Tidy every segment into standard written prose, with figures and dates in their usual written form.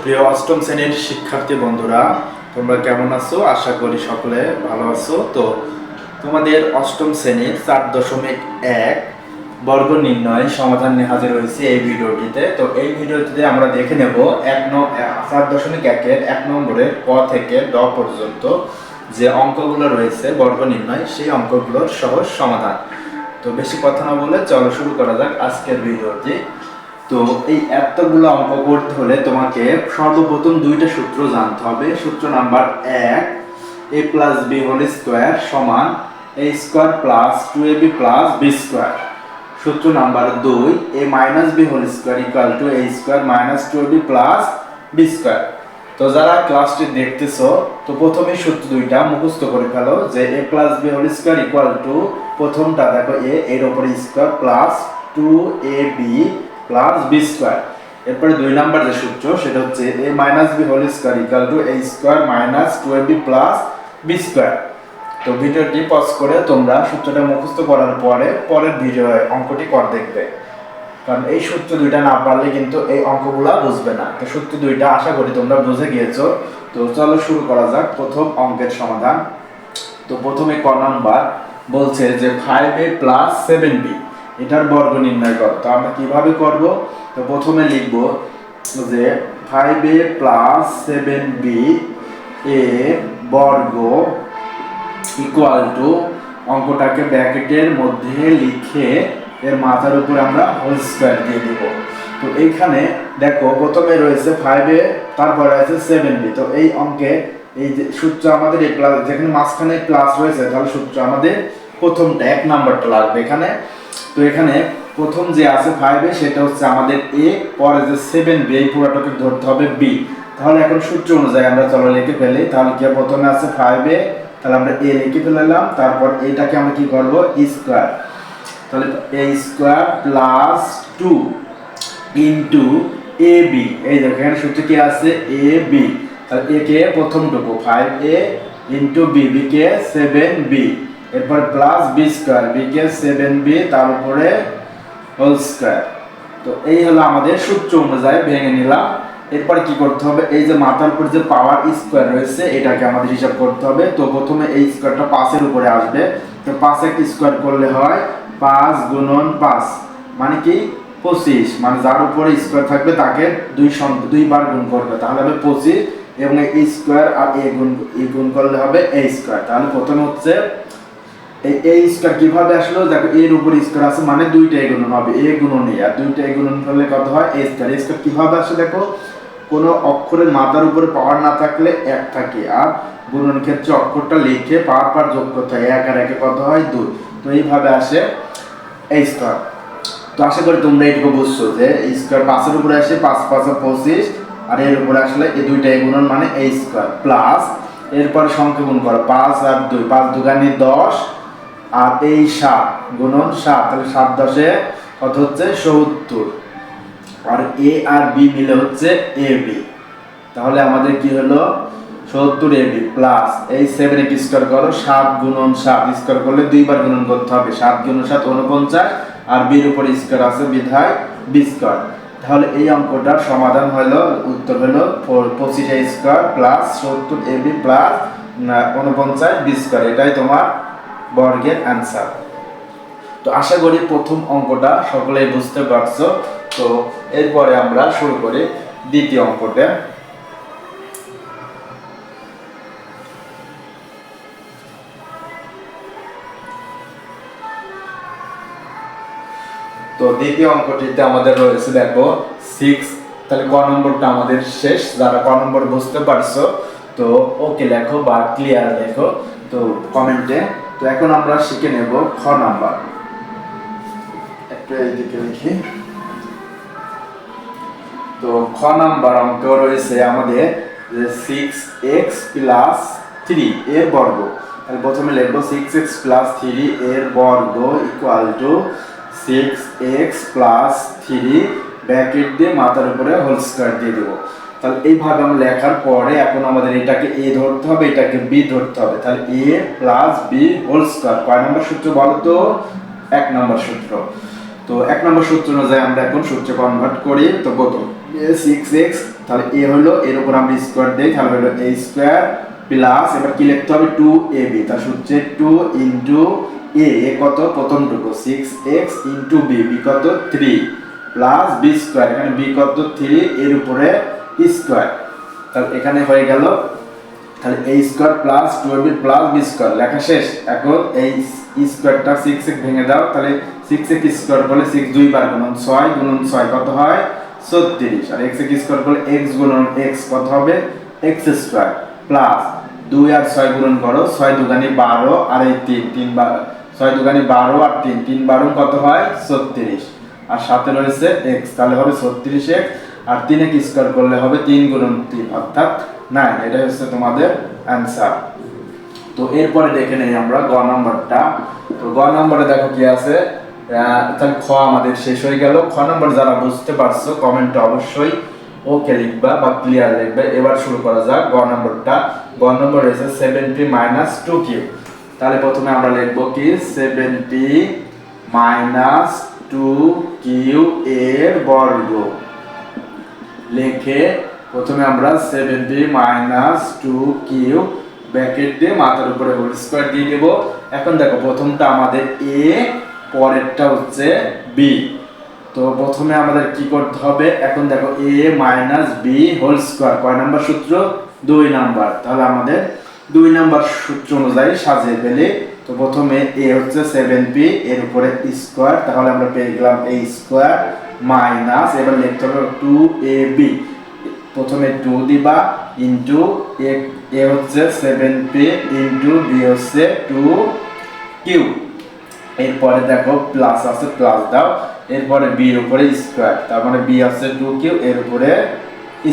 সুপ্রিয় অষ্টম শ্রেণীর শিক্ষার্থী বন্ধুরা, তোমরা কেমন আছো? আশা করি সকলে ভালো আছো। তো তোমাদের অষ্টম শ্রেণীর 4.1 বর্গ নির্ণয় সমাধান নিয়ে হাজির হয়েছি এই ভিডিওটিতে। তো এই ভিডিওটিতে আমরা দেখে নেব 4.1-এর 1 নম্বরের ক থেকে ড পর্যন্ত যে অঙ্কগুলো রয়েছে বর্গ নির্ণয়, সেই অঙ্কগুলোর সহজ সমাধান। তো বেশি কথা না বলে চলো শুরু করা যাক আজকের ভিডিওটি। তো এই এতগুলো অঙ্ক করতে হলে তোমাকে সর্বপ্রথম দুইটা সূত্র জানতে হবে। সূত্র number 1, a plus b whole square সমান a square plus 2ab plus b square. সূত্র number 2, a minus b whole square equal to a square minus 2ab plus b square. তো যারা ক্লাসটি দেখতেছো, তো প্রথমে সূত্র দুইটা মুখস্থ করে ফেলো যে a plus b whole square equal to, প্রথমটা দেখো a এর উপরে square plus 2ab plus b square. এরপরে 2 নাম্বার যে সূত্র সেটা হচ্ছে a minus b whole square equal to a square minus 2ab plus b square. তো ভিডিওটি পজ করে তোমরা সূত্রটা মুখস্থ করার পরে পরের ভিডিও অঙ্কটি করে দেখবে, কারণ এই সূত্র দুইটা না পারলে কিন্তু এই অঙ্কগুলা বুঝবে না। তো সূত্র দুইটা আশা করি তোমরা বুঝে গিয়েছো। তো চলো শুরু করা যাক প্রথম অঙ্কের সমাধান। তো প্রথমে ক নাম্বার বলছে যে 5a প্লাস 7b এটার বর্গ নির্ণয় করো। তো আমরা কিভাবে করব? তো প্রথমে লিখব যে 5a প্লাস 7b এ বর্গ ইকুয়াল টু, অঙ্কটাকে ব্র্যাকেটের মধ্যে লিখে এর মাথার উপরে আমরা হোল স্কয়ার দিয়ে দিব। তো এইখানে দেখো প্রথমে রয়েছে 5a, তারপর আছে 7b। তো এই অঙ্কে এই যে সূত্র আমাদের এই প্লাস, যেখানে মাঝখানে প্লাস রয়েছে তাহলে সূত্র আমাদের প্রথমটা 1 নাম্বারটা লাগবে এখানে। তো এখানে প্রথম যে আছে 5a সেটা হচ্ছে আমাদের a, পরে যে 7b এই পুরোটাকে ধরতে হবে b। তাহলে এখন সূত্র অনুযায়ী আমরা চলো লিখে ফেলি। তাহলে কি প্রথমে আছে 5a, তাহলে আমরা a লিখে ফেললাম, তারপর এটাকে আমরা কি করব স্কয়ার। তাহলে a square plus 2 into ab। এই দেখো এখানে সূত্র কি আছে ab। তাহলে a কে প্রথমটুকু 5a ইনটু b, b কে 7b, এরপর প্লাস b স্কয়ার, b কে 7b তার উপরে হোল স্কয়ার। তো এই হলো আমাদের সূত্র অনুযায়ী ভেঙে নিলাম। এরপর কি করতে হবে? এই যে মাথার উপর যে পাওয়ার স্কয়ার রয়েছে এটাকে আমাদের হিসাব করতে হবে। তো প্রথমে এই স্কয়ারটা 5 এর উপরে আসবে। তো 5 কে স্কয়ার করলে হয় 5 গুণন 5 মানে কি 25, মানে যার উপরে স্কয়ার থাকবে তাকে দুইবার গুণ করবে, তাহলে হবে 25, এবং এই স্কয়ার আর এ গুণ করলে হবে a স্কয়ার। তাহলে প্রথমে হচ্ছে এই a স্কয়ার কিভাবে আসলো? দেখো এর উপর স্কয়ার আছে মানে দুইটা a গুণন হবে, a গুণন a, আর দুইটা a গুণন করলে কত হয় a স্কয়ার। a স্কয়ার কিভাবে আসে? দেখো কোন অক্ষরের মাথার উপরে পাওয়ার না থাকলে 1 থাকে, আর গুণন ক্ষেত্রে অক্ষরটা লিখে পাওয়ার যোগ করতে হয়, 1 আর 1 কত হয় 2। তো এইভাবে আসে a স্কয়ার। তো আশা করি তোমরা এটুকু বুঝছো যে a স্কয়ার 5 এর উপরে আসে 5 5 25, আর এর উপরে আসলে এই দুইটা a গুণন মানে a স্কয়ার প্লাস, এরপর সংখ্যা গুণ করো 5 আর 2, 5 দুগুণে 10, আর এই 7 গুণন 7, তাহলে 7 10 কত হচ্ছে 70, আর a আর b মিলে হচ্ছে ab। তাহলে আমাদের কি হলো 70ab প্লাস এই 7 কে স্কয়ার করো, 7 গুণন 7 স্কয়ার করলে দুইবার গুণন করতে হবে, 7 গুণন 7 49, আর b এর উপর স্কয়ার আছে বিধায় b স্কয়ার। তাহলে এই অঙ্কটার সমাধান হলো, উত্তর হলো 25a square plus 70ab plus 49 b square. এটাই তোমার বর্গের অ্যানসার। তো আশা করি প্রথম অঙ্কটা সকলেই বুঝতে পারছো। তো এরপরে আমরা শুরু করি দ্বিতীয় অঙ্কটা। তো দ্বিতীয় অঙ্কটিতে আমাদের রয়েছে দেখো 6। তাহলে ক নম্বরটা আমাদের শেষ। যারা ক নম্বর বুঝতে পারছো তো ওকে লেখো বা ক্লিয়ার লেখো তো কমেন্টে। তো এখন আমরা শিখে নেব খ নাম্বার। একটু এইদিকে লিখি। তো খ নাম্বার অঙ্ক রয়েছে আমাদের যে 6x প্লাস 3 এর বর্গ। তাহলে প্রথমে লিখব 6x প্লাস 3 এর বর্গ equal two 6x plus 3 bracket দিয়ে মাথার উপরে হোল স্কয়ার দিয়ে দেব। তাহলে এইভাবে আমরা লেখার পরে এখন আমাদের এটাকে a ধরতে হবে, এটাকে b ধরতে হবে। তাহলে a plus b whole square কয় নম্বর সূত্র বলো তো? 1 নম্বর সূত্র। তো 1 নম্বর সূত্র অনুযায়ী আমরা এখন সূত্রে কনভার্ট করি। তো কত 6x তাহলে এ হলো, এর উপর আমরা স্কোয়ার দেই, তাহলে হলো a স্কোয়ার প্লাস, এবার কি লিখতে হবে 2ab, তাহলে হচ্ছে 2 ইনটু a কত প্রথমটুকু 6x ইনটু b, b কত 3 প্লাস b স্কোয়ার, এখানে b কত 3 এর উপরে স্কোয়ার, তাহলে এখানে হয়ে গেল। তাহলে a square plus 2ab plus b square লেখা শেষ। এখন এই স্কোয়ারটা 6 এ ভেঙে দাও, তাহলে 6x স্কোয়ার করলে 6 দুই বার গুণন 6 গুণন 6 কত হয় 36, আর x স্কোয়ার করলে x গুণন x কত হবে x স্কোয়ার প্লাস 2 আর 6 গুণন করো, 6 দুগুণে 12 আর এই 3 3 বার 6 দুগুণে 12 আর 3 3 12 কত হয় 36, আর সাথে রয়েছে x, তাহলে হবে 36x, আর 3x স্কোয়ার করলে হবে 3 গুণন 3 অর্থাৎ 9। এটা হচ্ছে তোমাদের অ্যানসার। তো এরপরে দেখে নেই আমরা গ নাম্বারটা। তো গ নাম্বারে দেখো কি আছে, তাহলে খ আমাদের শেষ হয়ে গেল। খ নাম্বার যারা বুঝতে পারছো কমেন্টে অবশ্যই ওকে লিখবা বা ক্লিয়ার লিখবে। এবার শুরু করা যাক গ নাম্বারটা। গ নাম্বার রয়েছে 7p - 2q। তাহলে প্রথমে আমরা লিখব কি 7p - 2q এর বর্গ। লিখে প্রথমে আমরা 7p - 2q ব্র্যাকেট দিয়ে মাথার উপরে হোল স্কয়ার দিয়ে দেব। এখন দেখো প্রথমটা আমাদের a, পরেরটা হচ্ছে b। তো প্রথমে আমাদের কি করতে হবে, এখন দেখো a - b হোল স্কয়ার কয় নাম্বার সূত্র 2 নাম্বার, তাহলে আমাদের 2 নাম্বার সূত্র অনুযায়ী সাজিয়ে ফেলি। তো প্রথমে a হচ্ছে 7p এর উপরে স্কয়ার, তাহলে আমরা পেয়ে গেলাম a স্কয়ার মাইনাস, এবার লিখতে হবে 2ab, প্রথমে 2 দিবা ইনটু a হচ্ছে 7p ইনটু b হচ্ছে 2q, এরপরে দেখো প্লাস আছে প্লাস দাও, এরপরে b এর উপরে স্কয়ার, তার মানে b আছে 2q এর উপরে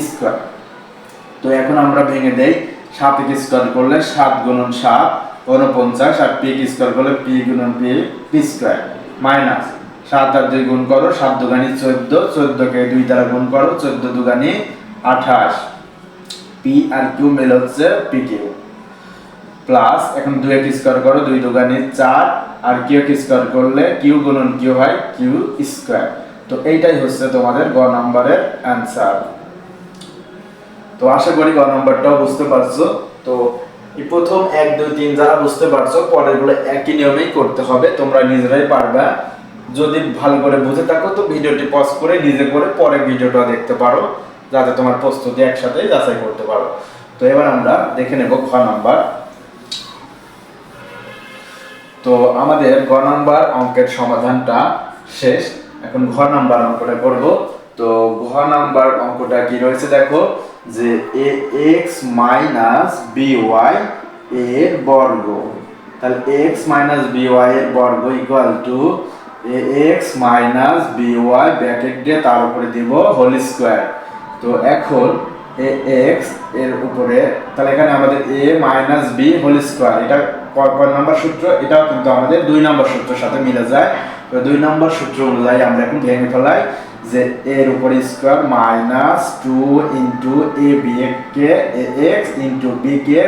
স্কয়ার। তো এখন আমরা ভেঙে দেই, 7 কে স্কয়ার করলে 7 গুণন 7 49, আর p কে স্কয়ার করলে p গুণন p স্কয়ার মাইনাস 7 আর 2 গুণ করো, 7 দুগুণে 14, 14 কে 2 দ্বারা গুণ করো, 14 দুগুণে 28, p আর q মিলে হচ্ছে pq প্লাস, এখন 2 কে স্কয়ার করো, 2 দুগুণে 4, আর q কে স্কয়ার করলে q গুণন q হয় q স্কয়ার। তো এইটাই হচ্ছে তোমাদের গ নাম্বারের অ্যানসার। তো আশা করি গ নাম্বারটাও বুঝতে পারছো। তো এই প্রথম 1 2 3 যারা বুঝতে পারছো, পরেরগুলো একই নিয়মেই করতে হবে, তোমরা নিজেরাই পারবা। যদি ভালো করে বুঝে থাকো তো ভিডিওটি পজ করে নিজে করে পরে ভিডিওটা দেখতে পারো, যাতে তোমার প্রস্তুতি একসাথে যাচাই করতে পারো। তো এবার আমরা দেখে নেব খ নাম্বার। তো আমাদের গ নাম্বার অঙ্কের সমাধানটা শেষ, এখন ঘ নাম্বার অঙ্কটা করব। তো ঘ নাম্বার অঙ্কটা কি রয়েছে দেখো, যে ax - by এর বর্গ, তাহলে ax - by এর বর্গ equal two ax - by bracket দিয়ে তার উপরে দিব হোল স্কয়ার। তো এখন ax এর উপরে, তাহলে এখানে আমাদের a - b হোল স্কয়ার, এটা কয় নাম্বার সূত্র, এটাও কিন্তু আমাদের 2 নাম্বার সূত্রের সাথে মিলে যায়। তো 2 নাম্বার সূত্র অনুযায়ী আমরা এখন ভেঙে ফেলাই, যে এর উপরে square minus 2 into a b K ax into b K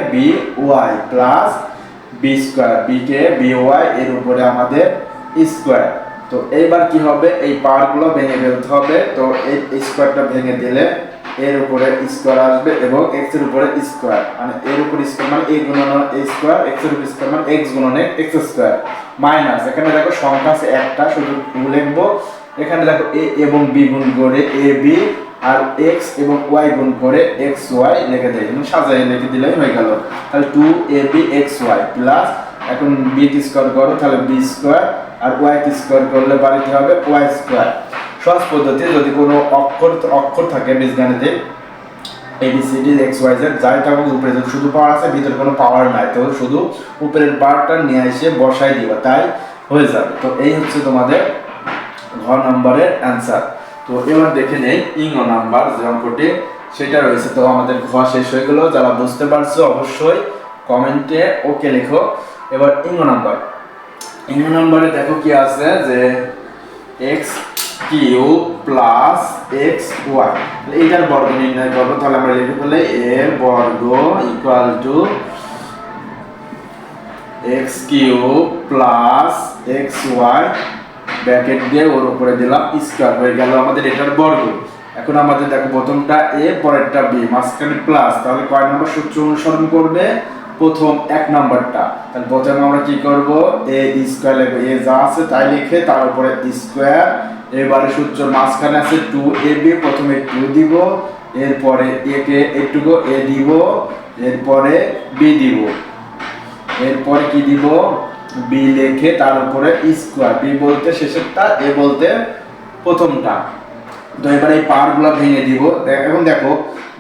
by plus b square b K by এর উপরে আমাদের স্কয়ার। তো এইবার কি হবে, এই পাওয়ারগুলো ভেঙে ফেলতে হবে। তো এই স্কয়ারটা ভেঙে দিলে এর উপরে স্কয়ার আসবে এবং x এর উপরে স্কয়ার, মানে এর উপরে স্কয়ার মানে a গুণন a স্কয়ার, x এর উপরে স্কয়ার মানে x গুণন x স্কয়ার মাইনাস, এখানে দেখো সংখ্যা আছে একটা, শুধু লিখবো, এখানে দেখো a এবং b গুণ করে ab, আর x এবং y গুণ করে xy লিখে দেই, মানে সাজায় লিখে দিলেই হয়ে গেল। তাহলে 2ab xy প্লাস, এখন b কে স্কয়ার করো, তাহলে b স্কয়ার, আর y কে স্কয়ার করলে বাড়িতে হবে y স্কয়ার। সহজ পদ্ধতি, যদি কোনো অক্ষর থাকে বীজগণিতে ABCD XYZ যাই থাকুক, উপরে যদি শুধু পাওয়ার আছে ভিতরে কোনো পাওয়ার নাই, তো শুধু উপরের পাওয়ারটা নিয়ে এসে বসাই দিবা, তাই হয়ে যাবে। তো এই হচ্ছে তোমাদের ঘ নম্বরের অ্যান্সার। তো এবার দেখে নেই ইং নাম্বার যে অঙ্কটি, সেটা রয়েছে। তো আমাদের ঘ শেষ হয়ে গেল, যারা বুঝতে পারছো অবশ্যই কমেন্টে ওকে লেখো। এবার ইং নাম্বারে দেখো কি আছে, যে x cube plus x y, এটার বর্গ নির্ণয় করবো। তাহলে আমরা লিখে ফেলে এর বর্গ equal to x cube plus x y bracket দিয়ে ওর উপরে দিলাম স্কয়ার, হয়ে গেল আমাদের এটার বর্গ। এখন আমাদের দেখো প্রথমটা এ পরেরটা বি মাঝখানে প্লাস, তাহলে কয় নম্বর সূত্র অনুসরণ করবে? প্রথম 1 নম্বরটা। তাহলে প্রথমে আমরা কি করব, এ স্কয়ার লিখব, এ যা আছে তাই লিখে তার উপরে স্কয়ার, এবারে সূত্র মাঝখানে আছে 2ab, প্রথমে 2 দিব, এরপরে এ কে এটুকু এ দিব, এরপরে বি দিব, এরপরে কি দিব, বি লিখে তার উপরে স্কয়ার, বি বলতে শেষেরটা, এ বলতে প্রথমটা। তো এবারে এই পাওয়ারগুলো ভেঙে দিব। এখন দেখো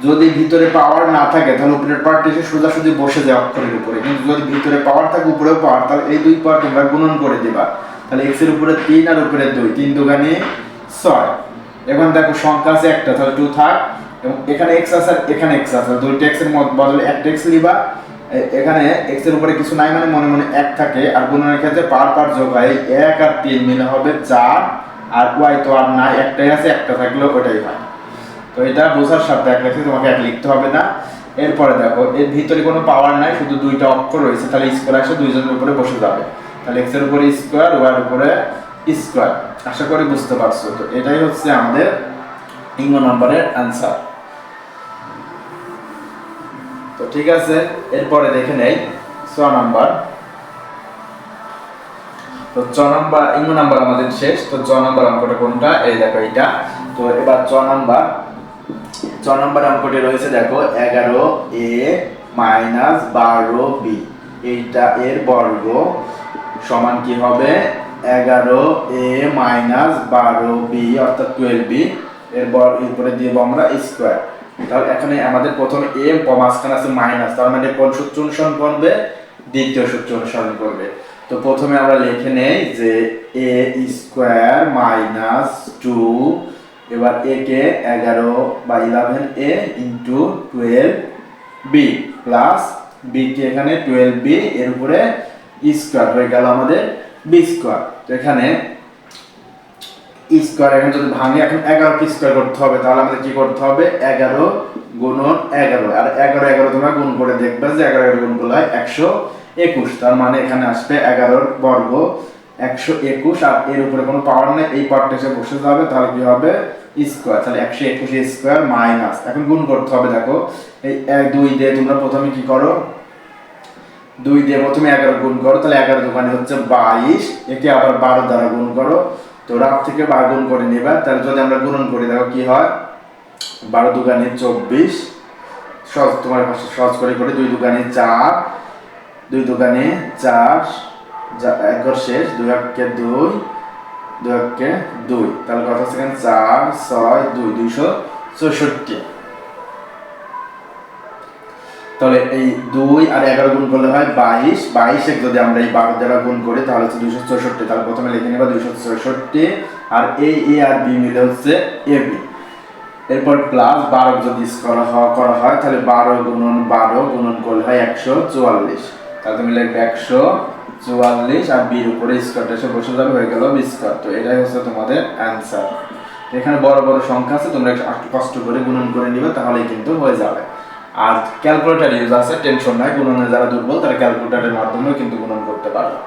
যদি ভিতরে পাওয়ার না থাকে তাহলে উপরের পাওয়ারটা এসে সোজাসুজি বসে যায় অক্ষরের উপরে, কিন্তু যদি ভিতরে পাওয়ার থাকে উপরেও পাওয়ার, তাহলে এই দুই পাওয়ার তোমরা গুণন করে দিবা। তাহলে x এর উপরে 3 আর উপরে 2, 3 দুগুণে 6। এখন দেখো সংখ্যা আছে একটা, তাহলে 2 থাক, এবং এখানে x আছে আর এখানে x আছে, দুইটা x এর বদলে একটা x লিবা। এখানে x এর উপরে কিছু নাই মানে মনে মনে 1 থাকে, আর গুণনের ক্ষেত্রে পাওয়ার যোগ হয়, 1 আর 3 মিলে হবে 4, আর y তো আর নাই, একটাই আছে, একটা থাকলেও ওটাই হয়। তো এটা বোঝার সাথে এক লিখতে তোমাকে এক লিখতে হবে না। এরপরে দেখো এর ভিতরে কোনো পাওয়ার নাই, শুধু দুইটা অক্ষর রয়েছে, তাহলে স্কয়ার এসে দুইজনের উপরে বসে যাবে। তাহলে x এর উপরে স্কয়ার, y এর উপরে স্কয়ার। আশা করি বুঝতে পারছো। তো এটাই হচ্ছে আমাদের ইঙ্গ নম্বরের অ্যানসার। তো ঠিক আছে, এরপরে দেখে নেই 6 নাম্বার। তো 6 নাম্বার ইঙ্গ নাম্বার আমাদের শেষ। তো 6 নাম্বার অঙ্কটা কোনটা? এই দেখো এটা। তো এবার 6 নাম্বার অঙ্কটি রয়েছে দেখো 11a মাইনাস 12b, এইটা এর বর্গ সমান কি হবে? 11a মাইনাস 12b অর্থাৎ 12b, এর উপরে দিব আমরা স্কয়ার। তাহলে এখানে আমাদের প্রথমে a মাঝখানে আছে মাইনাস, তার মানে কোন সূত্র অনুসরণ করবে? দ্বিতীয় সূত্র অনুসরণ করবে। তো প্রথমে আমরা লিখে নেই যে a স্কয়ার মাইনাস 2, এবার a কে 11 বা 11a into 12b plus b কে এখানে 12b এর উপরে স্কয়ার হয়ে গেল আমাদের b স্কয়ার। তো এখানে স্কয়ার এখন যদি ভাঙে, এখন 11 কে স্কয়ার করতে হবে, তাহলে আমাদের কি করতে হবে? 11 গুণন 11, আর 11 তোমরা গুণ করে দেখবে যে 11 গুণ করলে হয় 121, তার মানে এখানে আসবে 11 বর্গ 121, আর এর উপরে কোনো পাওয়ার নেই, এই পাওয়ারটা এসে বসে যাবে, তাহলে কি হবে? স্কয়ার। তাহলে 121 স্কয়ার মাইনাস, এখন গুণ করতে হবে। দেখো এই 2 দিয়ে তোমরা প্রথমে কি করো, 2 দিয়ে প্রথমে 11 গুণ করো, তাহলে 11 দুগুণে হচ্ছে 22, একে আবার 12 দ্বারা গুণ করো। তো রাত থেকে 12 গুণ করে নেবা, তাহলে যদি আমরা গুণন করি দেখো কি হয়, 12 দুগুণে 24, সহজ তোমার ভাষা সহজ করে 2 দুগুণে 4, 2 দুগুণে 4, এক ঘর শেষ, 2 একে 2, 2 একে 2, তাহলে কত সেকেন্ড? 4 6 2 264। তাহলে এই 2 আর 11 গুণ করলে হয় 22, 22 যদি আমরা এই 12 দ্বারা গুণ করি তাহলে হচ্ছে 264। তাহলে প্রথমে লিখে নেবা 264, আর এই a আর b মিলে হচ্ছে ab। এরপর প্লাস 12 যদি করা হয় তাহলে 12 গুণন 12 গুণন করলে হয় 144, তাহলে তুমি লিখবে 144, আর b এর উপরে স্কয়ারটা এসে বসে যাবে, হয়ে গেল b স্কয়ার। তো এটাই হচ্ছে তোমাদের অ্যানসার। এখানে বড় বড় সংখ্যা আছে, তোমরা একটু কষ্ট করে গুণন করে নিবে, তাহলেই কিন্তু হয়ে যাবে। আর ক্যালকুলেটর ইউজ আছে, টেনশন নাই, গুণনে যারা দুর্বল তারা ক্যালকুলেটরের মাধ্যমেও কিন্তু গুণন করতে পারবে।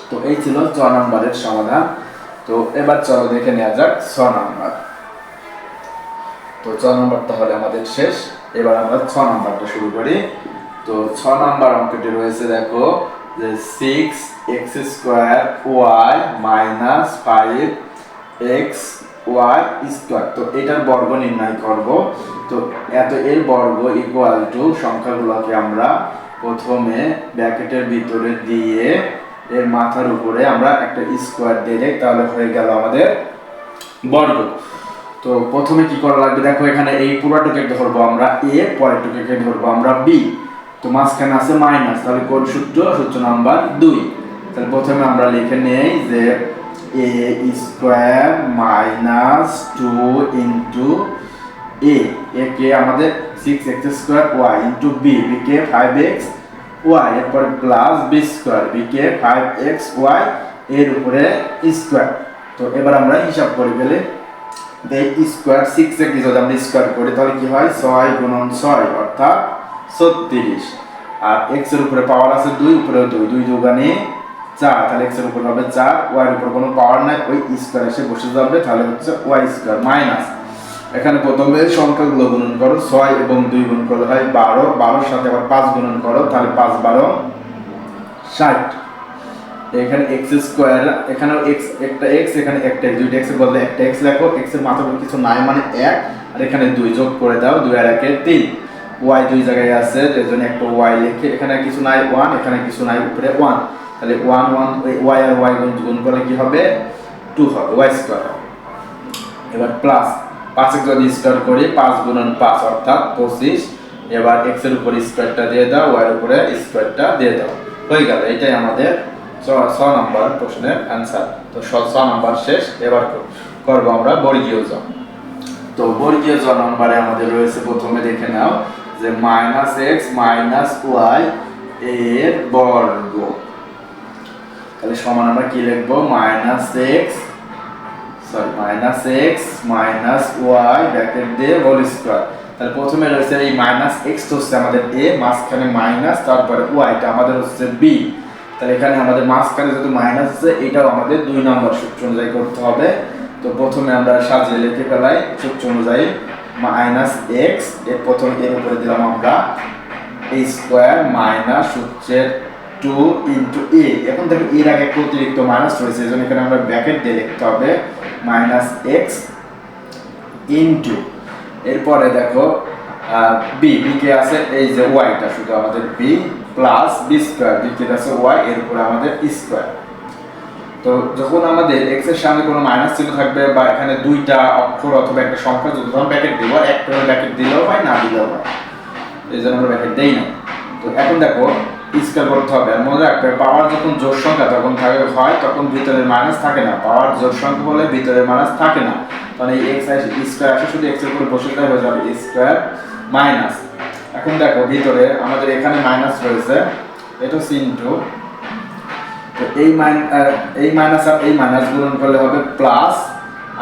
তো এই ছিল 6 নাম্বারের সমাধান। তো এবার চলো দেখে নেওয়া যাক 6 নাম্বার। তো 6 নাম্বার তাহলে আমাদের শেষ। এবার আমরা 6 নাম্বারটা শুরু করি। তো 6 নাম্বার অঙ্কটি রয়েছে দেখো যে 6x square y minus 5x y square. তো এটার বর্গ নির্ণয় করব। তো এত এর বর্গ ইকুয়াল টু সংখ্যাগুলোকে আমরা প্রথমে ব্র্যাকেটের ভিতরে দিয়ে এর মাথার উপরে আমরা একটা স্কয়ার দিলে তাহলে হয়ে গেল আমাদের বর্গ। তো প্রথমে কি করা লাগবে দেখো, এখানে এই পুরোটাকে ধরবো আমরা a, পরেরটাকে ধরবো আমরা b। তো মাঝখানে আছে মাইনাস, তাহলে কোন সূত্র? সূত্র নাম্বার 2। তাহলে প্রথমে আমরা লিখে নেই যে a square minus 2 into a, কে আমাদের 6x square y into b, কে 5x y, এরপর প্লাস b স্কয়ার, কে 5x y এর উপরে স্কয়ার। তো এবার আমরা হিসাব করে ফেলে এই স্কয়ার 6 কে যদি আমরা স্কয়ার করি তাহলে কি হয়? 6 গুণন 6 অর্থাৎ 36, আর x এর উপরে পাওয়ার আছে 2, উপরে 2, 2 দুগুণে 4, তাহলে x এর উপর হবে 4, y এর উপর কোনো পাওয়ার নাই, ওই স্কয়ার এসে বসে যাবে, তাহলে হচ্ছে y স্কয়ার মাইনাস এখানে প্রথমে সংখ্যাগুলো গুণন করো, 6 এবং 2 গুণ করলে হয় 12, 12-র সাথে আবার 5 গুণন করো, তাহলে 5 12 60। এখানে x স্কয়ার, এখানেও x, একটা x, এখানে একটা x, দুইটা x এর বদলে একটা x লেখো, x এর মাথার উপর কিছু নাই মানে 1, আর এখানে 2 যোগ করে দাও, 2 আর 1 3, y দুই জায়গায় আছে এজন্য একটা y লিখে, এখানে কিছু নাই 1, এখানে কিছু নাই উপরে 1, তাহলে 1 1 y আর y গুণ করলে কি হবে 2 হবে, y স্কয়ার হবে। এবার প্লাস 5 এর যদি স্কয়ার করি 5 গুণন 5 অর্থাৎ 25, এবার x এর উপর স্কয়ারটা দিয়ে দাও, y এর উপরে স্কয়ারটা দিয়ে দাও, হয়ে গেল। এটাই আমাদের 6 নম্বর প্রশ্নের অ্যানসার। তো 6 নম্বর শেষ, এবার করব আমরা বর্গীয় জ। তো বর্গীয় জ নম্বরে আমাদের রয়েছে, প্রথমে দেখে নাও যে -x y এর বর্গ, তাহলে সমান আমরা কি লিখব -x y ব্র্যাকেট দিয়ে হোল স্কয়ার। তাহলে প্রথমে রয়েছে এই -x তো হচ্ছে আমাদের a, মাঝখানে মাইনাস, তারপরে y টা আমাদের হচ্ছে b, তাহলে এখানে আমাদের মাঝখানে যেহেতু মাইনাস আছে এটাও আমাদের 2 নম্বর সূত্র অনুযায়ী করতে হবে। তো প্রথমে আমরা সাজিয়ে লিখে ফেলাই সূত্র অনুযায়ী -x, এর প্রথম এর উপরে দিলাম আমরা a স্কয়ার মাইনাস সূত্রের 2 ইনটু a, এখন দেখো এর আগে একটা অতিরিক্ত মাইনাস রয়েছে এজন্য এখানে আমরা ব্র্যাকেট দিয়ে লিখতে হবে -x ইনটু, এরপরে দেখো b কে আছে এই যে y টা শুধু আমাদের b plus b square, b কে আছে y, এর উপরে আমাদের স্কয়ার। তো যখন আমাদের x এর সামনে কোনো মাইনাস চিহ্ন থাকবে বা এখানে দুইটা অক্ষর অথবা একটা সংখ্যা যদি তখন ব্র্যাকেট দিব, একটা ব্র্যাকেট দিলেও হয় না দিলেও হয়, এইজন্য আমরা ব্র্যাকেট দেই না। তো এখন দেখো স্কয়ার করতে হবে, আর মনে রাখবে পাওয়ার যখন জোড় সংখ্যা তখন থাকে হয় তখন ভিতরে মাইনাস থাকে না, পাওয়ার জোড় সংখ্যা বলে ভিতরে মাইনাস থাকে না, তাহলে এই x স্কয়ার আসে শুধু x এর উপরে বসে যায়, হয়ে যাবে স্কয়ার মাইনাস। এখন দেখো ভিতরে আমাদের এখানে মাইনাস রয়েছে, এটা ইনটু, তো এই মাইনাস আর এই মাইনাস গুণন করলে হবে প্লাস,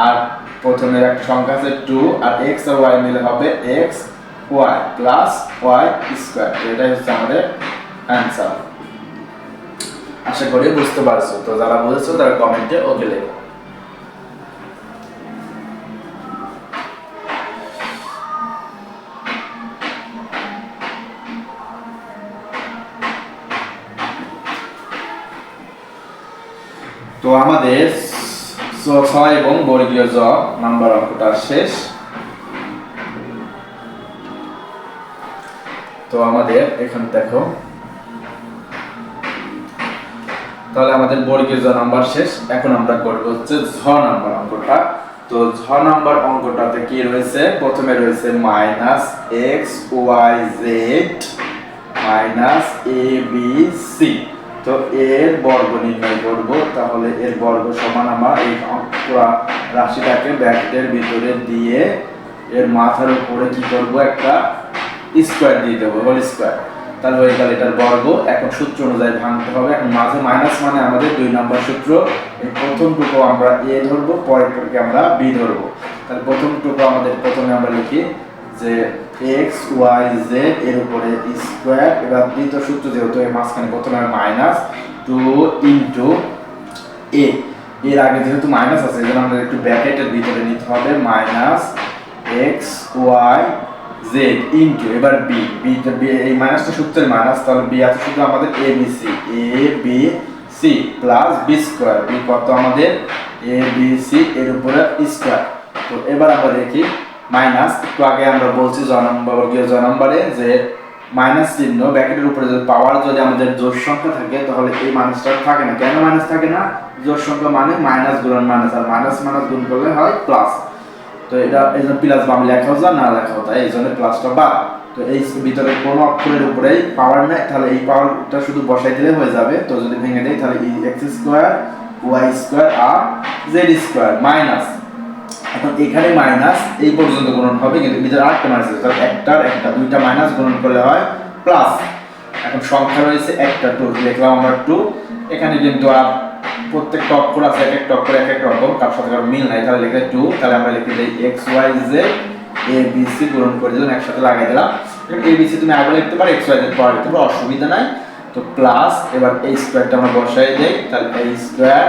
আর প্রথমে একটা সংখ্যা আছে 2 আর x আর y মিলে হবে x y plus y square. এটাই হচ্ছে আমাদের অ্যানসার। আশা করি বুঝতে পারছো। তো যারা বুঝেছো তারা কমেন্টে ওকে লেখো। তো আমাদের 6 এবং বর্গীয় জ নাম্বার অঙ্কটা শেষ। তো আমাদের এখানে দেখো, তাহলে আমাদের বর্গীয় জ নাম্বার শেষ। এখন আমরা করব হচ্ছে ঝ নাম্বার অঙ্কটা। তো ঝ নাম্বার অঙ্কটাতে কি রয়েছে, প্রথমে রয়েছে -x y z -abc, তো এর বর্গ নির্ণয় করব। তাহলে এর বর্গ সমান আমার এই পুরো রাশিটাকে ব্র্যাকেটের ভিতরে দিয়ে এর মাথার উপরে কি করব একটা স্কয়ার দিয়ে দেবো, হোল স্কয়ার, তাহলে হয়ে গেল এটার বর্গ। এখন সূত্র অনুযায়ী ভাঙতে হবে, এখন মাঝে মাইনাস মানে আমাদের 2 নম্বর সূত্র, এই প্রথমটুকু আমরা a ধরবো, পরেরটুকুকে আমরা b ধরবো। তাহলে প্রথমটুকু আমাদের প্রথমে আমরা লিখি যে x y z এর উপরে স্কয়ার, এবার দ্বিতীয় সূত্র যেহেতু এর মাঝখানে প্রথমে মাইনাস 2 ইনটু a, এর আগে যেহেতু মাইনাস আছে এজন্য আমাদের একটু ব্র্যাকেটের ভিতরে নিতে হবে -x y z ইনটু, এবার b, এই মাইনাসটা সূত্রের মাইনাস, তাহলে b আছে শুধু আমাদের abc plus b square, b কত আমাদের abc এর উপরে স্কয়ার। তো এবার আমরা দেখি মাইনাস, একটু আগে আমরা বলছি বর্গীয় জ নম্বরে যে মাইনাস চিহ্ন ব্র্যাকেটের উপরে যদি পাওয়ার যদি আমাদের জোড় সংখ্যা থাকে তাহলে এই মাইনাসটা থাকে না। কেন মাইনাস থাকে না, জোড় সংখ্যা মানে মাইনাস গুণন মাইনাস, আর মাইনাস মাইনাস গুণ করলে হয় প্লাস। তো এটা এই জন্য প্লাস বাম লেখাও যায় না লেখাও তাই এই জন্য প্লাসটা বাদ। তো এই ভিতরে কোনো অক্ষরের উপরেই পাওয়ার নেই, তাহলে এই পাওয়ারটা শুধু বসাই দিলে হয়ে যাবে। তো যদি ভেঙে দেই তাহলে x স্কয়ার y স্কয়ার আর z স্কয়ার মাইনাস, এখন এখানে মাইনাস এই পর্যন্ত গুণন হবে কিন্তু ভিতরে আরেকটা মাইনাস আছে, তাহলে একটার একটা দুইটা মাইনাস গুণন করলে হয় প্লাস। এখন সংখ্যা রয়েছে একটা 2, লিখলাম আমরা 2, এখানে কিন্তু আর প্রত্যেকটা অক্ষর আছে এক একটা অক্ষর এক এক রকম, কার সাথে কারো মিল নাই, তাহলে লিখে 2, তাহলে আমরা লিখে দেই x y z abc গুণন করে দিলাম, একসাথে লাগাই দিলাম। abc তুমি আগে লিখতে পারো, x y z পরে লিখতে পারো, অসুবিধা নাই। তো প্লাস এবার এই স্কয়ারটা আমরা বসাই দেই, তাহলে a square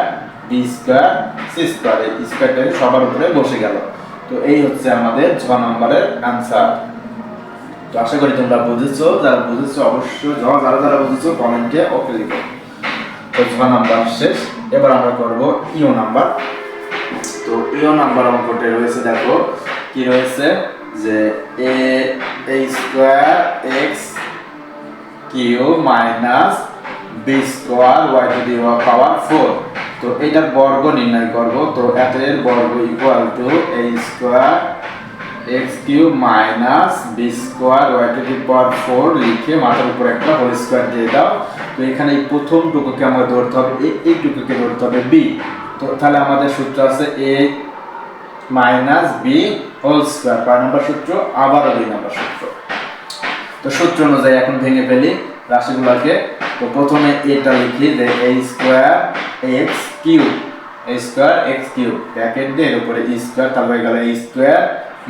b square c square, এই স্কয়ারটা সবার উপরে বসে গেল। তো এই হচ্ছে আমাদের 6 নম্বরের অ্যান্সার। তো আশা করি তোমরা বুঝেছো, যারা বুঝেছো অবশ্যই যারা বুঝেছো কমেন্টে ওকে লিখো। তো 6 নাম্বার শেষ। এবার আমরা করব ইও নাম্বার। তো ইও নাম্বার অঙ্কটা রয়েছে, দেখো কি রয়েছে যে a square x cube minus b square y to the power 4। তো এটার বর্গ নির্ণয় করব। তো এর বর্গ equal to a square x cube minus b square y to the power 4 লিখে মাথার উপর একটা হোল স্কয়ার দিয়ে দাও। তো এখানে এই প্রথম টুকুকে আমাদের ধরতে হবে এই টুকুকে ধরতে হবে b। তো তাহলে আমাদের সূত্র আছে a minus b whole square, 5 number সূত্র, আবারও 2 নম্বর সূত্র। তো সূত্র অনুযায়ী এখন ভেঙে ফেলি রাশিগুলোকে। তো প্রথমে এটা লিখি যে a square x cube, a square x cube bracket দিয়ে এর উপরে e স্কয়ার, তারপর হয়ে গেল a square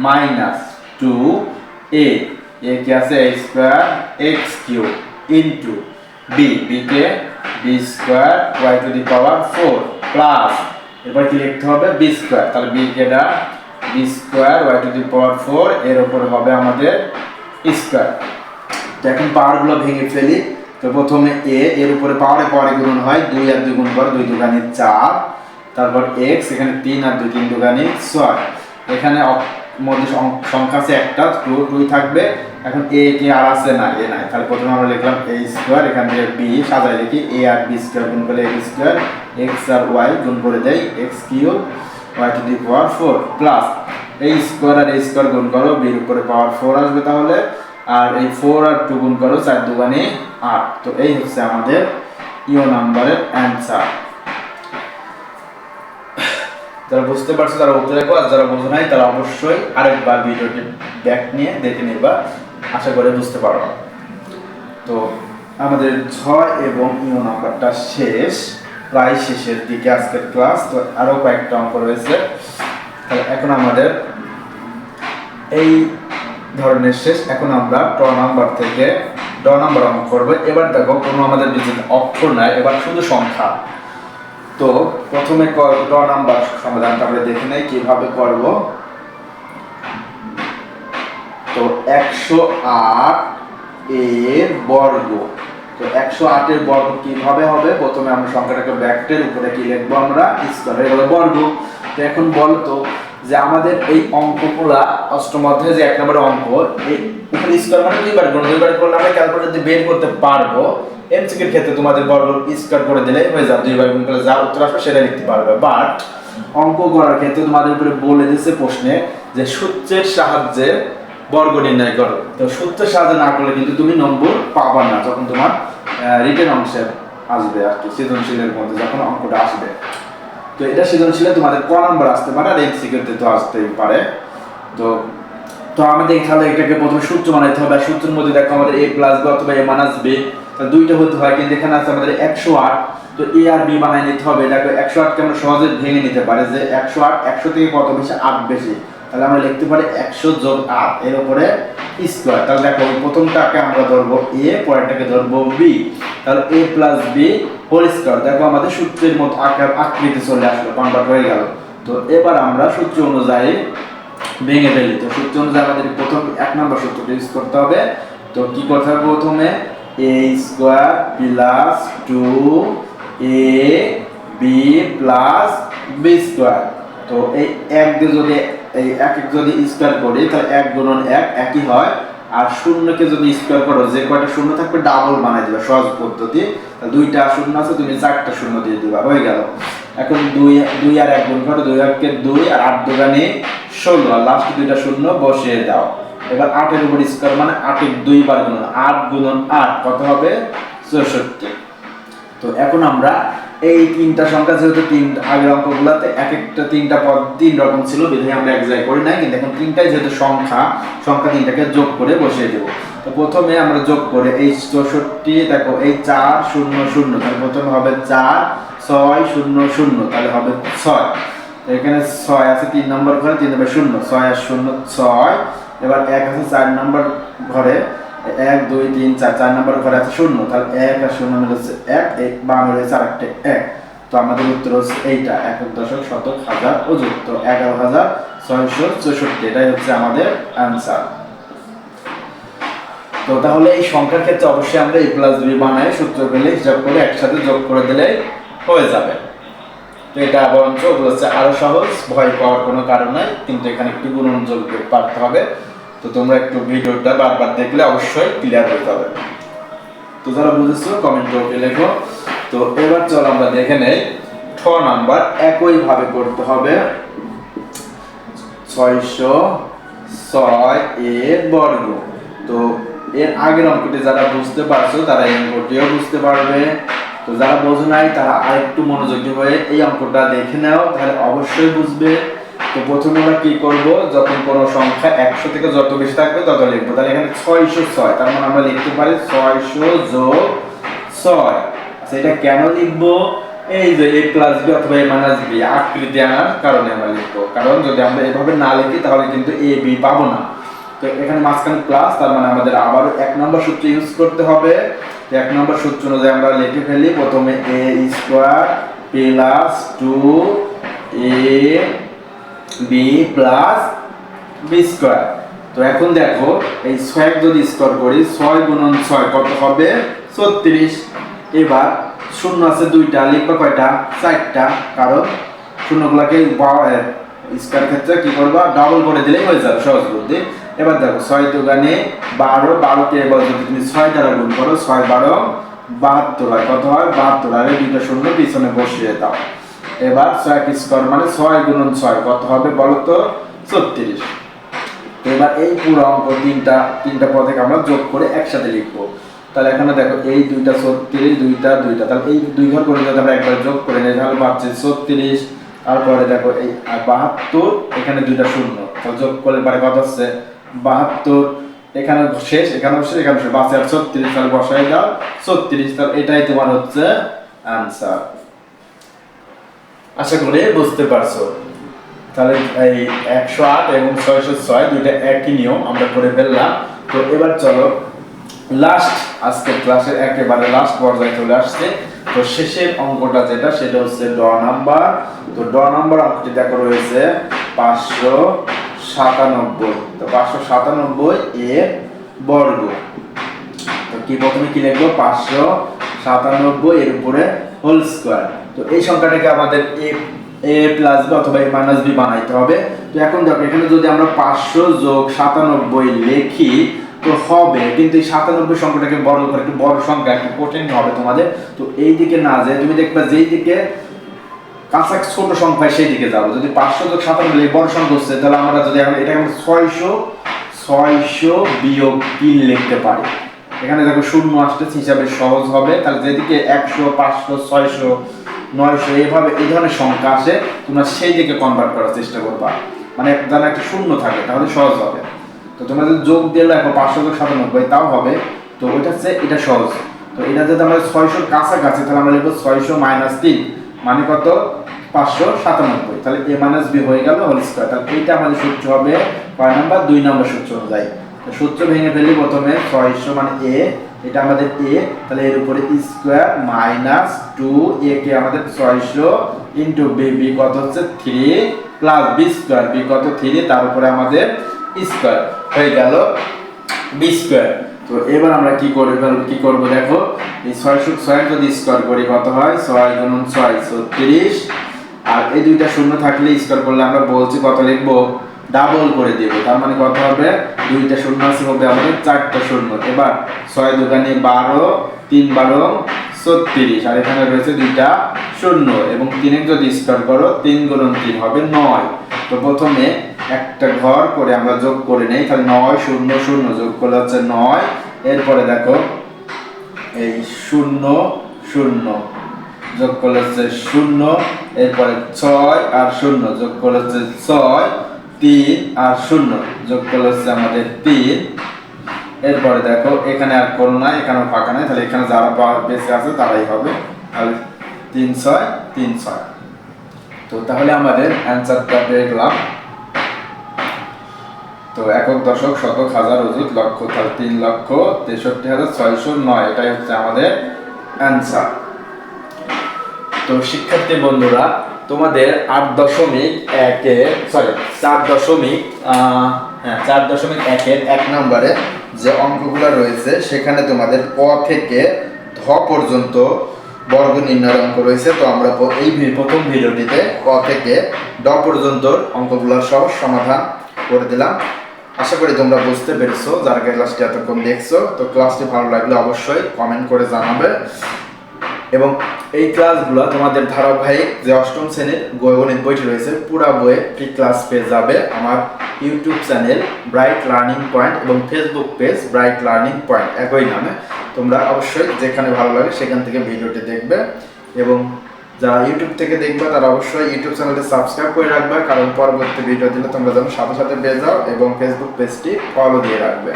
minus 2a, a কি আছে a square x cube into b, b কে b square y to the power 4 plus এবার কি লিখতে হবে b স্কয়ার, তাহলে b কে the b square y to the power 4 এর উপর হবে আমাদের স্কয়ার। তো এখন পাওয়ার গুলো ভেঙে ফেলি। তো প্রথমে a এর উপরে পাওয়ারে গুণন হয়, 2 আর 2 গুণ করো, 2 দুগুণে 4, তারপর x এখানে 3 আর 2 3 দুগুণে 6। এখানে মধ্যে সংখ্যা আছে একটা 2 থাকবে। এখন a কে আর আছে না, a নাই, তাহলে প্রথমে আমরা লিখলাম a স্কয়ার, এখান থেকে b সাজায় লিখি a আর b স্কয়ার গুণ করলে a স্কয়ার, x আর y গুণ করে দেই x cube y to the power 4 plus a square আর a স্কয়ার গুণ করো, b এর উপরে পাওয়ার 4 আসবে তাহলে, আর এই 4 আর 2 গুণ করো, 4 দুগুণে 8। তো এই হচ্ছে আমাদের ইও নাম্বারের অ্যানসার। যারা বুঝতে পারছো তারা উত্তর লেখো, আর যারা বোঝো নাই তারা অবশ্যই আরেকবার ভিডিওটি ব্যাক নিয়ে দেখে নেবা, আশা করে বুঝতে পারবা। তো আমাদের 6 এবং ইও নাম্বারটা শেষ, প্রায় শেষের দিকে আজকের ক্লাস। তো আরো কয়েকটা অঙ্ক রয়েছে। তাহলে এখন আমাদের এই ধরনের শেষ। এখন আমরা ট নাম্বার থেকে ড নাম্বার অঙ্ক করবো। এবার দেখো কোনো আমাদের বিদ্যুৎ অক্ষর নাই, এবার শুধু সংখ্যা। তো প্রথমে ড নাম্বার সমাধানটা আমরা দেখে নেই কিভাবে করব। তো 108 এর বর্গ, তো 108 এর বর্গ কিভাবে হবে, প্রথমে আমরা সংখ্যাটাকে ব্র্যাকেটের উপরে কি লিখবো আমরা স্কয়ার হয়ে গেল বর্গ। তো এখন বলতো যে আমাদের এই অঙ্কগুলা অষ্টম অধ্যায়ে যে 1 নম্বরের অঙ্ক, এই উপরে স্কয়ার মানে দুইবার গুণ, দুইবার করলে আমরা ক্যালকুলেটর দিয়ে বের করতে পারবো। এমসিকিউর ক্ষেত্রে তোমাদের বর্গ স্কয়ার করে দিলে হয়ে যাবে, দুইবার গুণ করলে যা উত্তর আসবে সেটা লিখতে পারবে। বাট অঙ্ক করার ক্ষেত্রে তোমাদের উপরে বলে দিয়েছে প্রশ্নে যে সূত্রের সাহায্যে বর্গ নির্ণয় করো। তো সূত্রের সাহায্যে না করলে কিন্তু তুমি নম্বর পাবা না, যখন তোমার রিটেন অংশে আসবে আর কি, সৃজনশীলের মধ্যে যখন অঙ্কটা আসবে। তো এটা সৃজনশীলে তোমাদের ক নাম্বার আসতে পারে, আর এমসিকিউতে তো আসতেই পারে। তো তো আমাদের তাহলে এটাকে প্রথমে সূত্র বানাইতে হবে। আর সূত্রের মধ্যে দেখো আমাদের a প্লাস b অথবা a মাইনাস b, তাহলে দুইটা হতে হয়, কিন্তু এখানে আছে আমাদের 108। তো a আর b বানাই নিতে হবে। দেখো 108 কে আমরা সহজে ভেঙে নিতে পারি যে 108 100 থেকে কত বেশি, 8 বেশি, তাহলে আমরা লিখতে পারি 100 যোগ 8 এর উপরে স্কয়ার। তাহলে দেখো প্রথমটাকে আমরা ধরবো a, পরেরটাকে ধরবো b, তাহলে a plus b whole square. দেখো আমাদের সূত্রের মতো আকৃতি চলে আসলো, কনভার্ট হয়ে গেল। তো এবার আমরা সূত্র অনুযায়ী ভেঙে ফেলি। তো সূত্র অনুযায়ী আমাদের প্রথম 1 নম্বর সূত্রটা ইউজ করতে হবে। তো কি করতে হবে, প্রথমে a square plus 2ab plus b square. তো এই 1 দিয়ে যদি এই 1 যদি স্কয়ার করি তাহলে 1 গুণন 1 একই হয়, আর শূন্যকে যদি স্কয়ার করো যে কয়টা শূন্য থাকবে ডাবল বানাই দিবা, সহজ পদ্ধতি। তাহলে দুইটা শূন্য আছে, তুমি 4টা শূন্য দিয়ে দিবা, হয়ে গেল। এখন 2 আর 1 গুণ করো, 2 1 2 আর 8 দুগুণে 16, আর লাস্ট দুইটা শূন্য বসিয়ে দাও। এবার 8 এর উপর স্কয়ার মানে 8 এর 2 বার গুণন, 8 গুণন 8 কত হবে 64। তো এখন আমরা এই তিনটা সংখ্যা, যেহেতু আগের অঙ্কগুলোতে এক একটা 3টা পদ 3 রকম ছিল, বিধায় আমরা এক জায়গায় করি নাই, কিন্তু এখন তিনটাই যেহেতু সংখ্যা তিনটাকে যোগ করে বসিয়ে দেব। তো প্রথমে আমরা যোগ করে এই 64, দেখো এই 4 0 0, তাহলে প্রথমে হবে 4 6 0 0, তাহলে হবে 6। এখানে 6 আছে 3 নম্বর ঘরে, 3 হবে 0, 6 আর 0 6। এবার 1 আছে 4 নম্বর ঘরে, 1 2 3 4, 4 নম্বর ঘরে আছে 0, তাহলে 1 আর 0 মিলে হচ্ছে 1, এই বামে রয়েছে আরেকটা 1। তো আমাদের উত্তর হচ্ছে এইটা, একক দশক শতক হাজার অযুত। তো 11,000 664, এটাই হচ্ছে আমাদের অ্যান্সার। তো তাহলে এই সংখ্যার ক্ষেত্রে অবশ্যই আমরা a প্লাস b বানাই সূত্র পেলে হিসাব করে একসাথে যোগ করে দিলেই হয়ে যাবে। তো এটা বরঞ্চ হচ্ছে আরো সহজ, ভয় পাওয়ার কোনো কারণ নাই, কিন্তু এখানে একটু গুণন যোগ পারতে হবে। তো তোমরা একটু ভিডিওটা বারবার দেখলে অবশ্যই ক্লিয়ার হয়ে যাবে। তো যারা বুঝেছো কমেন্ট করে লেখো। তো এবার চলো আমরা দেখে নেই 6 নাম্বার, একই ভাবে করতে হবে। 606 এর বর্গ। তো এর আগের অঙ্কটি যারা বুঝতে পারছো তারা এই অঙ্কটিও বুঝতে পারবে। তো যারা বোঝো নাই তারা আরেকটু মনোযোগী হয়ে এই অঙ্কটা দেখে নাও, তাহলে অবশ্যই বুঝবে। তো প্রথমে আমরা কি করব, যখন কোনো সংখ্যা 100 থেকে যত বেশি থাকবে তত লিখবো। তাহলে এখানে 606, তার মানে আমরা লিখতে পারি 600 যোগ 6। আচ্ছা, এটা কেন লিখবো? এই যে a প্লাস b অথবা a মাইনাস b আকৃতি আনার কারণে আমরা লিখবো। কারণ যদি আমরা এভাবে না লিখি তাহলে কিন্তু a b পাবো না। তো এখানে মাঝখানে প্লাস, তার মানে আমাদের আবার 1 নম্বর সূত্র ইউজ করতে হবে। 1 নম্বর সূত্র অনুযায়ী আমরা লিখে ফেলি প্রথমে a square plus 2ab plus b square. তো এখন দেখো এই 6 যদি স্কয়ার করি, 6 গুণন 6 কত হবে? 36। এবার শূন্য আছে দুইটা, লিখবা কয়টা? 4টা, কারণ শূন্যগুলোকে স্কয়ার ক্ষেত্রে কি করবা? ডাবল করে দিলেই হয়ে যাবে, সহজ বুদ্ধি। এবার দেখো 6 দুগুণে 12, 12 কে এবার যদি তুমি 6 দ্বারা গুণ করো, 6 12 72 হয়। কত হয়? 72। আর এই দুইটা শূন্য পিছনে বসিয়ে দাও। এবার 6 স্কয়ার মানে 6 গুণন 6 কত হবে বলো তো? 36। এবার এই পুরো অঙ্ক তিনটা পদকে আমরা যোগ করে একসাথে লিখবো। তাহলে এখানে দেখো এই দুইটা 36, দুইটা, তাহলে এই দুই ঘর করে যদি আমরা একবার যোগ করে নিই তাহলে পাচ্ছি 36। তারপরে দেখো এই 72, এখানে দুইটা শূন্য, তাহলে যোগ করলে পারে কত হচ্ছে? 72। এখানে শেষ, এখানে শেষ, এখানে শেষ, বাকি আর 36, তাহলে বসাই দাও 36। তাহলে এটাই তোমার হচ্ছে আনসার। আশা করি বুঝতে পারছো। তাহলে এই 108 এবং 606 দুইটা একই নিয়ম আমরা করে ফেললাম। তো এবার চলো লাস্ট, আজকের ক্লাসের একেবারে লাস্ট পর্যায়ে চলে আসছে। তো শেষের অঙ্কটা যেটা, সেটা হচ্ছে ড নাম্বার। তো ড নাম্বার অঙ্কটি দেখো রয়েছে 597। তো 597 এর বর্গ। তো কি প্রথমে কি লিখবো? 597 এর উপরে হোল স্কয়ার। তো এই সংখ্যাটাকে আমাদের a প্লাস b অথবা a মাইনাস b বানাইতে হবে। তো এখন দেখো এখানে যদি আমরা 500 যোগ 97 লিখি তো হবে, কিন্তু এই 97 সংখ্যাটাকে বড় করে, একটু বড় সংখ্যা, একটু কঠিন হবে তোমাদের। তো এই দিকে না যায়, তুমি দেখবা যেই দিকে কাছে ছোট সংখ্যা সেই দিকে যাবো। যদি 500 যোগ 97 বড় সংখ্যা হচ্ছে, তাহলে আমরা যদি এটা আমরা 600 বিয়োগ 3 লিখতে পারি। এখানে দেখো শূন্য আসতে হিসাবে সহজ হবে। তাহলে যেদিকে 100, 500, 600, 900 এইভাবে এই ধরনের সংখ্যা আসে, তোমরা সেই দিকে কনভার্ট করার চেষ্টা করবা, মানে যেন একটা শূন্য থাকে, তাহলে সহজ হবে। তো তোমরা যদি যোগ দিয়ে লেখো 500 যোগ 97 তাও হবে। তো ওইটা হচ্ছে এটা সহজ। তো এটা যদি আমরা 600 এর কাছাকাছি, তাহলে আমরা লিখবো 600 মাইনাস 3 মানে কত? 597। তাহলে a মাইনাস b হয়ে গেল হোল স্কয়ার। তাহলে এইটা আমাদের সূত্র হবে কয় নাম্বার? 2 নম্বর সূত্র অনুযায়ী। তো সূত্র ভেঙে ফেলি প্রথমে। 600 মানে a, এটা আমাদের a, তাহলে এর উপরে স্কয়ার মাইনাস 2a কে আমাদের 600 ইনটু b, b কত হচ্ছে? 3 প্লাস b স্কয়ার, b কত? 3, তার উপরে আমাদের স্কয়ার হয়ে গেল b স্কয়ার। তো এবার আমরা কি করব দেখো, এই 606 যদি স্কয়ার করি কত হয়? 6 গুণন 6 36। আর এই দুইটা শূন্য থাকলে স্কয়ার করলে আমরা বলছি কত লিখবো? ডাবল করে দেব। তার মানে কত হবে? দুইটা শূন্য আছে, হবে আমাদের 4টা শূন্য। এবার 6 দুগুণে 12, 3 12 36, আর এখানে রয়েছে দুইটা শূন্য, এবং 3 যদি স্কয়ার করো 3 গুণন 3 হবে 9। তো প্রথমে একটা ঘর করে আমরা যোগ করে নেই। তাহলে 9 0 0 যোগ করলে হচ্ছে 9। এরপরে দেখো এই 0 0 যোগ করলে হচ্ছে 0। এরপরে 6 আর 0 যোগ করলে হচ্ছে 6। 3 আর 0 যোগ করলে হচ্ছে আমাদের 3। এরপরে দেখো এখানে আর কোন নাই, এখানে ফাঁকা নাই, তাহলে এখানে যারা বেঁচে আছে তারাই হবে। তাহলে 3 6 3 6। তো তাহলে আমাদের অ্যানসারটা পেয়ে গেলাম। তো একক দশক শতক হাজার অযুত লক্ষ, তাহলে 3,63,609 এটাই হচ্ছে আমাদের অ্যানসার। তো শিক্ষার্থী বন্ধুরা, তোমাদের 4.1-এর 1 নম্বরে যে অঙ্কগুলো রয়েছে সেখানে তোমাদের ক থেকে ধ পর্যন্ত বর্গ নির্ণয়ের অঙ্ক রয়েছে। তো আমরা এই প্রথম ভিডিওটিতে ক থেকে ড পর্যন্ত অঙ্কগুলোর সব সমাধান করে দিলাম। আশা করি তোমরা বুঝতে পেরেছো যারা ক্লাসটি এতক্ষণ দেখছো। তো ক্লাসটি ভালো লাগলে অবশ্যই কমেন্ট করে জানাবে এবং এই ক্লাসগুলো তোমাদের ধারাবাহিক যে অষ্টম শ্রেণীর গণিত বইটি রয়েছে পুরা বইয়ে ফ্রি ক্লাস পেয়ে যাবে আমার YouTube channel bright learning point এবং Facebook page bright learning point একই নামে। তোমরা অবশ্যই যেখানে ভালো লাগে সেখান থেকে ভিডিওটি দেখবে এবং যারা ইউটিউব থেকে দেখবে তারা অবশ্যই ইউটিউব চ্যানেলটি সাবস্ক্রাইব করে রাখবে, কারণ পরবর্তী ভিডিও দিলে তোমরা যেন সাথে সাথে পেয়ে যাও এবং ফেসবুক পেজটি ফলো দিয়ে রাখবে।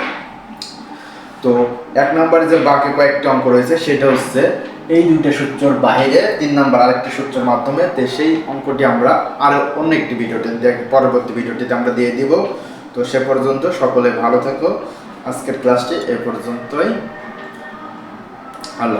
তো 1 নম্বরে যে বাকি কয়েকটি অঙ্ক রয়েছে সেটা হচ্ছে এই দুইটা সূত্রের বাইরে 3 নম্বর আরেকটি সূত্রের মাধ্যমে। তো সেই অঙ্কটি আমরা আরো অন্য একটি ভিডিওতে পরবর্তী ভিডিওটিতে আমরা দিয়ে দিব। তো সে পর্যন্ত সকলে ভালো থেকো। আজকের ক্লাসটি এ পর্যন্তই। আল্লাহ।